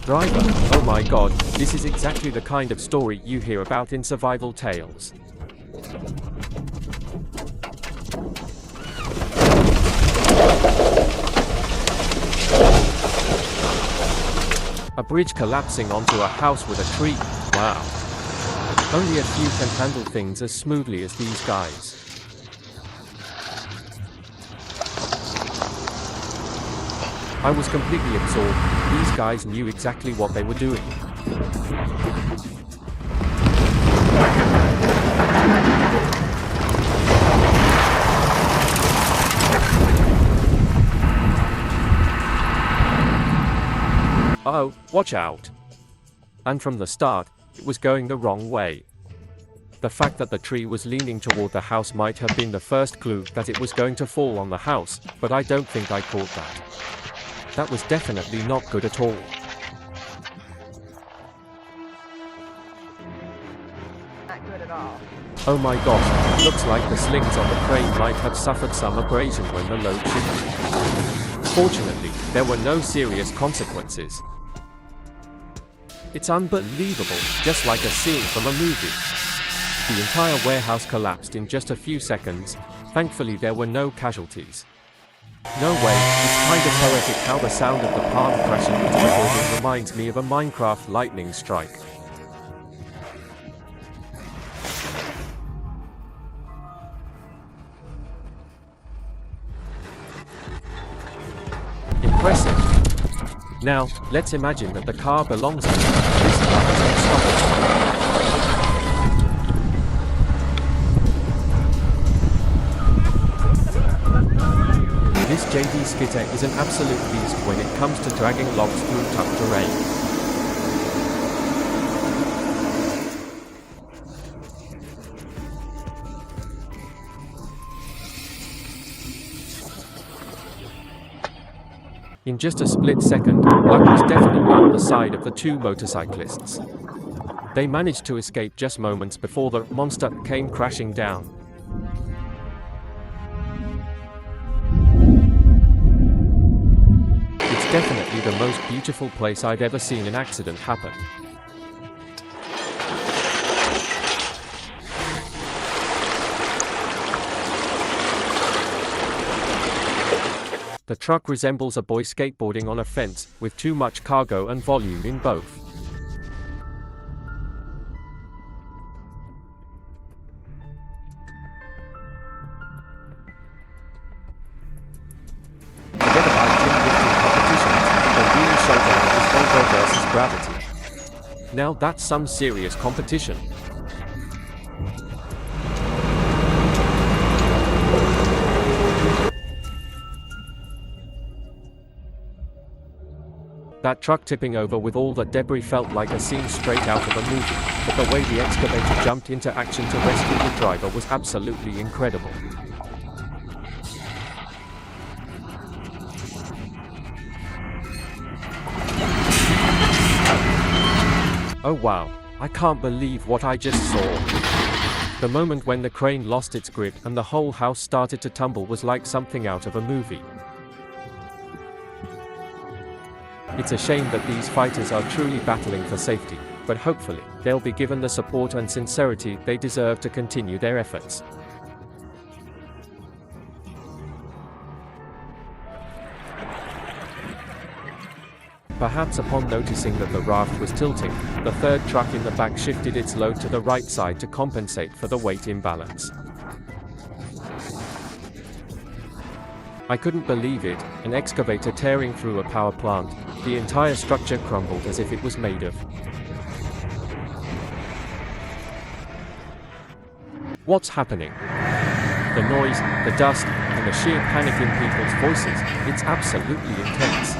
Driver, oh my god, this is exactly the kind of story you hear about in survival tales. A bridge collapsing onto a house with a tree, wow. Only a few can handle things as smoothly as these guys. I was completely absorbed. These guys knew exactly what they were doing. Oh, watch out! And from the start, it was going the wrong way. The fact that the tree was leaning toward the house might have been the first clue that it was going to fall on the house, but I don't think I caught that. That was definitely not good at all. Not good at all. Oh my gosh, looks like the slings on the crane might have suffered some abrasion when the load shifted. Fortunately, there were no serious consequences. It's unbelievable, just like a scene from a movie. The entire warehouse collapsed in just a few seconds. Thankfully there were no casualties. No way, it's kind of poetic how the sound of the palm crashing into the building reminds me of a Minecraft lightning strike. Impressive. Now, let's imagine that the car belongs to you. This car is unstoppable. This JD skitter is an absolute beast when it comes to dragging logs through tough terrain. In just a split second, luck was definitely on the side of the two motorcyclists. They managed to escape just moments before the monster came crashing down. It's definitely the most beautiful place I've ever seen an accident happen. The truck resembles a boy skateboarding on a fence, with too much cargo and volume in both. Forget about gym lifting competitions, the real showdown is Volvo versus gravity. Now that's some serious competition. That truck tipping over with all that debris felt like a scene straight out of a movie, but the way the excavator jumped into action to rescue the driver was absolutely incredible. Oh wow, I can't believe what I just saw. The moment when the crane lost its grip and the whole house started to tumble was like something out of a movie. It's a shame that these fighters are truly battling for safety, but hopefully, they'll be given the support and sincerity they deserve to continue their efforts. Perhaps upon noticing that the raft was tilting, the third truck in the back shifted its load to the right side to compensate for the weight imbalance. I couldn't believe it, an excavator tearing through a power plant. The entire structure crumbled as if it was made of. What's happening? The noise, the dust, and the sheer panic in people's voices, it's absolutely intense.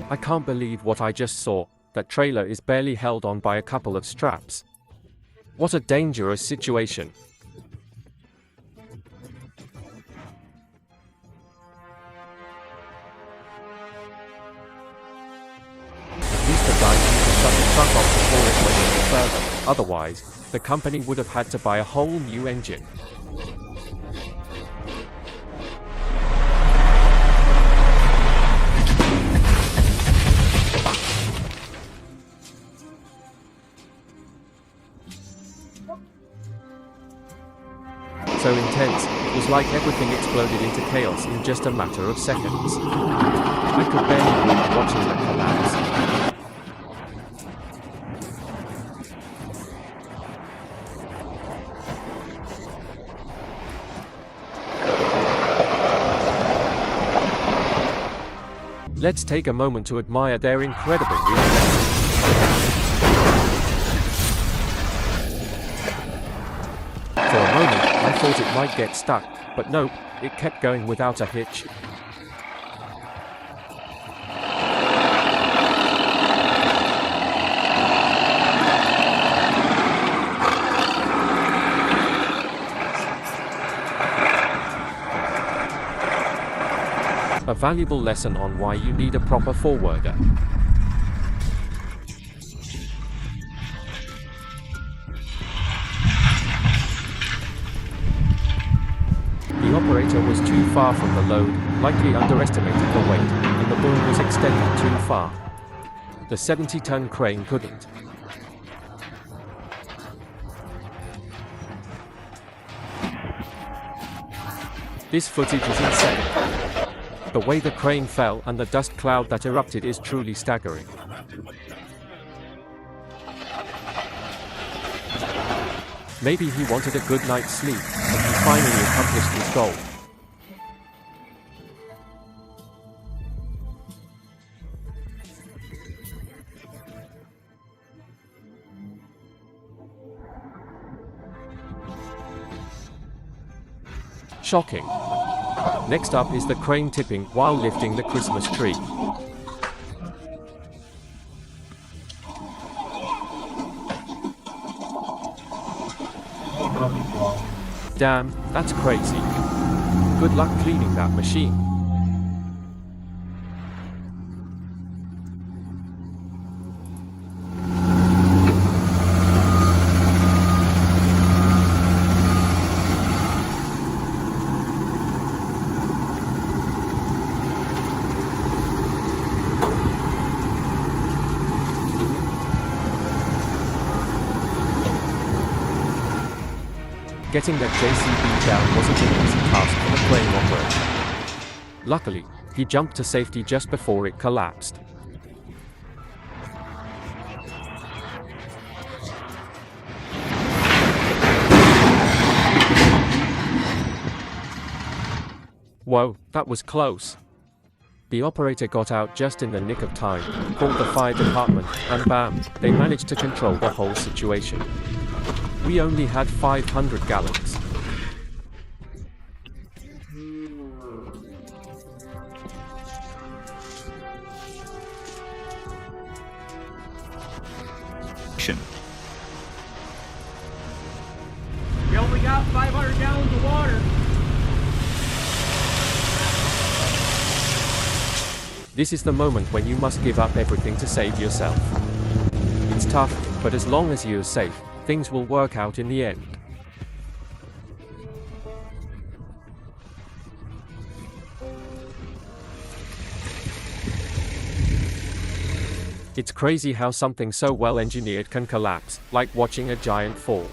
I can't believe what I just saw. That trailer is barely held on by a couple of straps. What a dangerous situation. At least truck off before it went any further. Otherwise, the company would have had to buy a whole new engine. So intense, it was like everything exploded into chaos in just a matter of seconds. I could barely breathe watching the collapse. Let's take a moment to admire their incredible reflexes. For a moment, I thought it might get stuck, but nope, it kept going without a hitch. A valuable lesson on why you need a proper forwarder. The operator was too far from the load, likely underestimated the weight, and the boom was extended too far. The 70-ton crane couldn't. This footage is insane. The way the crane fell and the dust cloud that erupted is truly staggering. Maybe he wanted a good night's sleep, and he finally accomplished his goal. Shocking. Next up is the crane tipping while lifting the Christmas tree. Damn, that's crazy. Good luck cleaning that machine. Getting that JCB down wasn't an easy task for the crane operator. Luckily, he jumped to safety just before it collapsed. Whoa, that was close. The operator got out just in the nick of time, called the fire department, and bam, they managed to control the whole situation. We only had 500 gallons. We only got 500 gallons of water. This is the moment when you must give up everything to save yourself. It's tough, but as long as you're safe, things will work out in the end. It's crazy how something so well engineered can collapse, like watching a giant fall.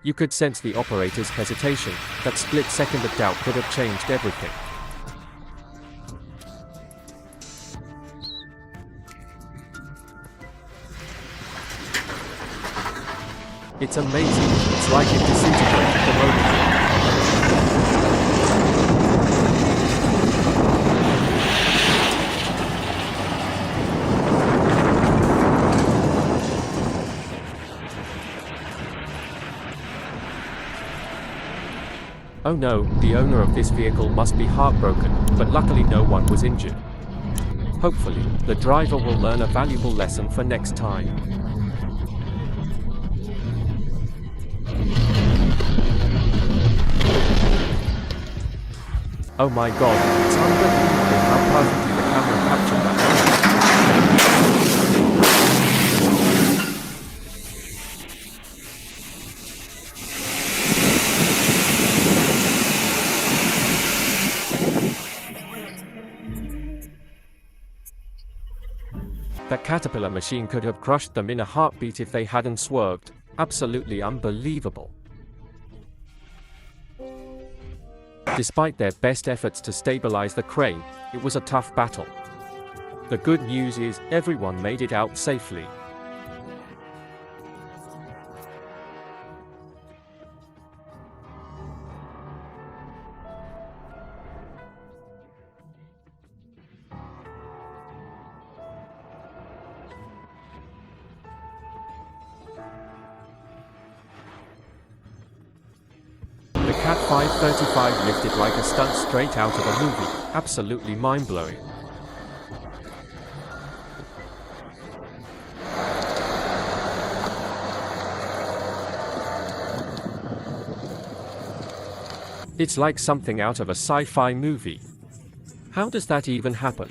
You could sense the operator's hesitation. That split second of doubt could have changed everything. It's amazing. It's like it disintegrated the motor. Oh no, the owner of this vehicle must be heartbroken, but luckily no one was injured. Hopefully, the driver will learn a valuable lesson for next time. Oh my god, it's unbelievable how perfectly the camera captured that moment. That caterpillar machine could have crushed them in a heartbeat if they hadn't swerved. Absolutely unbelievable. Despite their best efforts to stabilize the crane, it was a tough battle. The good news is, everyone made it out safely. The Cat 535 lifted like a stunt straight out of a movie. Absolutely mind-blowing. It's like something out of a sci-fi movie. How does that even happen?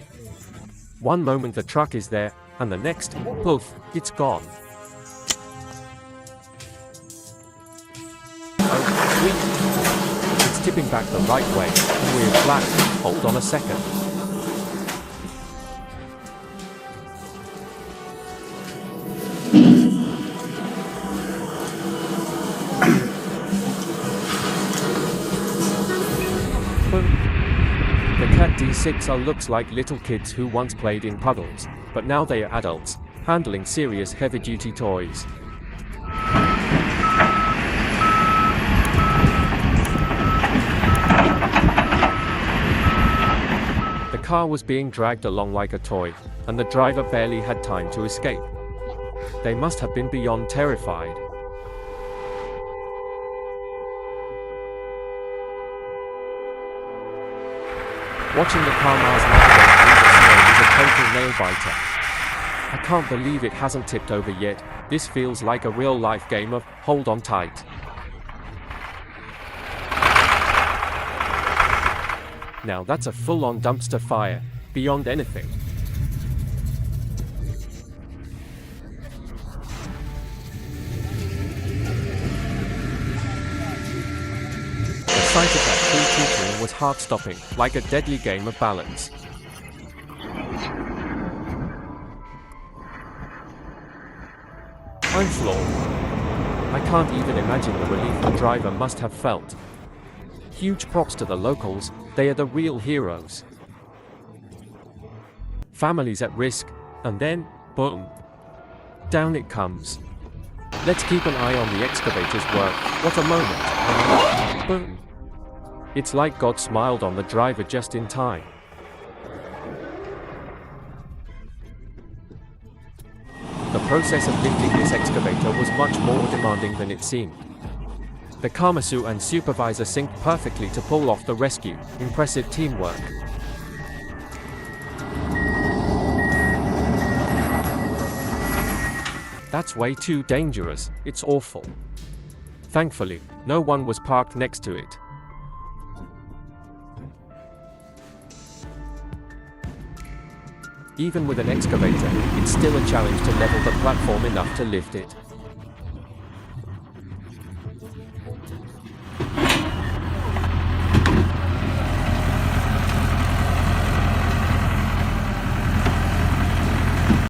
One moment the truck is there, and the next, poof, it's gone. Oh, sweet. It's tipping back the right way, and we're flat. Hold on a second. The Cat D6 looks like little kids who once played in puddles, but now they are adults, handling serious heavy-duty toys. The car was being dragged along like a toy, and the driver barely had time to escape. They must have been beyond terrified. Watching the car miles navigate through the snow is a total nail-biter. I can't believe it hasn't tipped over yet. This feels like a real-life game of hold on tight. Now that's a full-on dumpster fire, beyond anything. The sight of that tree teetering was heart-stopping, like a deadly game of balance. I'm floored. I can't even imagine the relief the driver must have felt. Huge props to the locals, they are the real heroes. Families at risk, and then, boom. Down it comes. Let's keep an eye on the excavator's work. What a moment. Boom. It's like God smiled on the driver just in time. The process of lifting this excavator was much more demanding than it seemed. The Kamasu and supervisor synced perfectly to pull off the rescue. Impressive teamwork. That's way too dangerous, it's awful. Thankfully, no one was parked next to it. Even with an excavator, it's still a challenge to level the platform enough to lift it.